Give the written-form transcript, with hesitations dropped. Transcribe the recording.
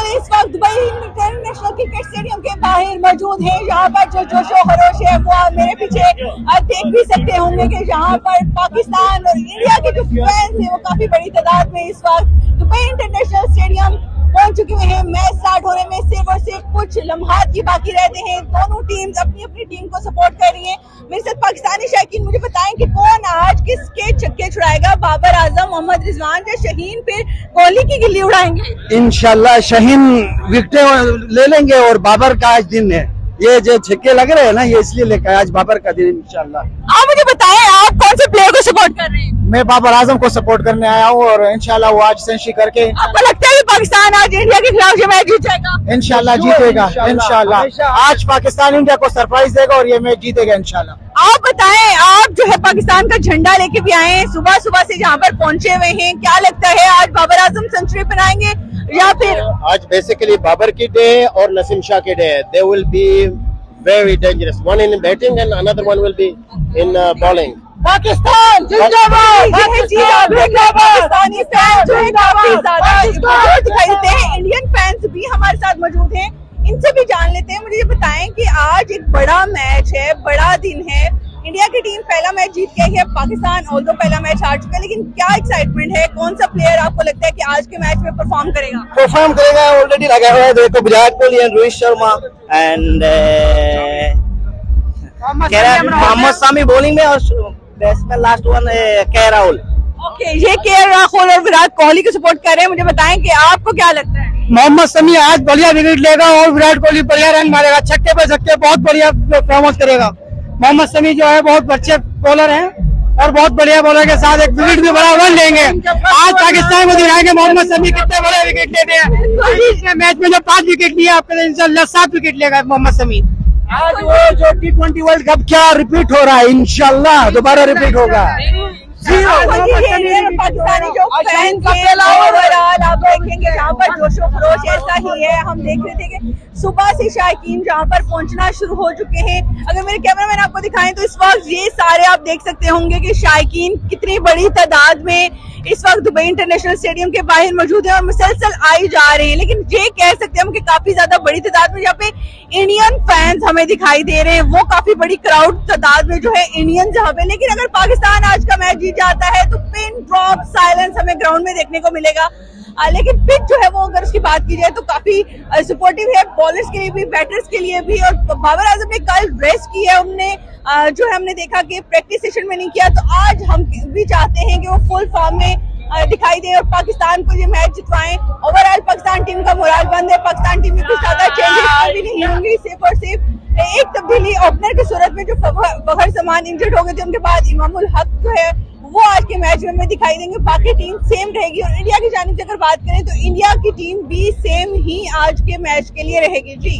फिलहाल इस वक्त दुबई इंटरनेशनल क्रिकेट स्टेडियम के बाहर मौजूद है। यहाँ पर जो जोशो खरोश है वो आप मेरे पीछे देख भी सकते होंगे कि यहाँ पर पाकिस्तान और इंडिया के जो फैंस हैं वो काफी बड़ी तादाद में इस वक्त दुबई इंटरनेशनल स्टेडियम पहुंच चुके हैं। मैच स्टार्ट होने में सिर्फ और सिर्फ कुछ लम्हात ही बाकी रहते हैं। दोनों टीम्स अपनी अपनी टीम को सपोर्ट कर रही हैं। मेरे साथ पाकिस्तानी शायकीन मुझे बताएं कि कौन आज किसके छक्के छुड़ाएगा, बाबर आजम, मोहम्मद रिजवान या शाहीन फिर कोहली की गिल्ली उड़ाएंगे? इंशाल्लाह शाहीन विकेटें ले लेंगे और बाबर का आज दिन है। ये जो छक्के लग रहे हैं ना, ये इसलिए लेकर आज बाबर का दिन इंशाल्लाह। आप मुझे बताएं आप कौन से प्लेयर को सपोर्ट कर रहे हैं? मैं बाबर आजम को सपोर्ट करने आया हूँ और इंशाल्लाह वो आज सेंचुरी करके आपको लगता है कि पाकिस्तान आज इंडिया के खिलाफ ये मैच जीत जाएगा? इंशाल्लाह जीतेगा। इंशाल्लाह आज पाकिस्तान इंडिया को सरप्राइज देगा और ये मैच जीतेगा इंशाल्लाह। आप बताएं, आप जो है पाकिस्तान का झंडा लेके भी आए हैं, सुबह सुबह से जहाँ पर पहुंचे हुए हैं, क्या लगता है आज बाबर आजम सेंचुरी बनाएंगे या फिर? आज बेसिकली बाबर की डे है और नसीम शाह की डे है। They will be very dangerous. One in batting and another one will be in bowling. Pakistan जिंदाबाद! पाकिस्तानी फैंस जो है काफी ज्यादा दिखाई देते हैं। इंडियन फैंस भी हमारे साथ मौजूद हैं, इनसे भी जान लेते हैं। मुझे ये बताएं कि आज एक बड़ा मैच है, बड़ा दिन है। इंडिया की टीम पहला मैच जीत गई है, पाकिस्तान ऑल्दो पहला मैच हार चुका है, लेकिन क्या एक्साइटमेंट है? कौन सा प्लेयर आपको लगता है कि आज के मैच में परफॉर्म करेगा? ऑलरेडी लगा हुआ है। देखो Virat Kohli and Rohit Sharma and Mohammed Shami bowling में और बैट्समैन लास्ट वन के राहुल। ओके, ये के राहुल और विराट कोहली को सपोर्ट कर रहे हैं। मुझे बताएं कि आपको क्या लगता है? मोहम्मद शमी आज बढ़िया विकेट लेगा और विराट कोहली बढ़िया रन मारेगा, छक्के पे छक्के बहुत बढ़िया परफॉर्मेंस करेगा। मोहम्मद शमी जो है बहुत अच्छे बॉलर हैं और बहुत बढ़िया बॉलर के साथ एक विकेट भी बड़ा रन लेंगे। आज पाकिस्तान को दिखाएंगे मोहम्मद शमी कितने बड़े विकेट लेते हैं। मैच में जो 5 विकेट लिए आपके इंशाल्लाह 7 विकेट लेगा मोहम्मद शमी। आज वो जो T20 वर्ल्ड कप क्या रिपीट हो रहा है, इंशाल्लाह दोबारा रिपीट होगा। पाकिस्तानी जो फैंस हैं ओवरऑल आप देखेंगे यहाँ पर जोशो खरोश ऐसा ही है। हम देख रहे थे कि सुबह से शायकीन जहाँ पर पहुंचना शुरू हो चुके हैं। अगर मेरे कैमरामैन आपको दिखाएं तो इस वक्त ये सारे आप देख सकते होंगे कि शायकीन कितनी बड़ी तादाद में इस वक्त दुबई इंटरनेशनल स्टेडियम के बाहर मौजूद है और मुसलसल आई जा रहे हैं। लेकिन ये कह सकते हैं हम कि काफी ज्यादा बड़ी तादाद में यहाँ पे इंडियन फैंस हमें दिखाई दे रहे हैं, वो काफी बड़ी क्राउड तादाद में जो है इंडियन जहाँ पे। लेकिन अगर पाकिस्तान आज का मैच जीत जाता है तो पिन ड्रॉप साइलेंस हमें ग्राउंड में देखने को मिलेगा। लेकिन पिच जो है वो अगर उसकी बात की जाए तो काफी सपोर्टिव है, बॉलर्स के लिए भी, बैटर्स के लिए भी। और बाबर आजम ने कल रेस्ट की है, जो है हमने देखा कि प्रैक्टिस सेशन में नहीं किया, तो आज हम भी चाहते हैं कि वो फुल फॉर्म में दिखाई दे और पाकिस्तान को ये मैच जितवाएं। ओवरऑल पाकिस्तान टीम का मोराल बंद है। पाकिस्तान टीम में कुछ ज्यादा चेंजेस भी नहीं होंगे, सिर्फ और सिर्फ एक तब्दीली ओपनर की सूरत में जो फखर समान इंजर्ड हो गए थे, उनके बाद इमामुल हक जो है वो आज के मैच में हमें दिखाई देंगे। बाकी टीम सेम रहेगी और इंडिया की जानिब से अगर बात करें तो इंडिया की टीम भी सेम ही आज के मैच के लिए रहेगी। जी।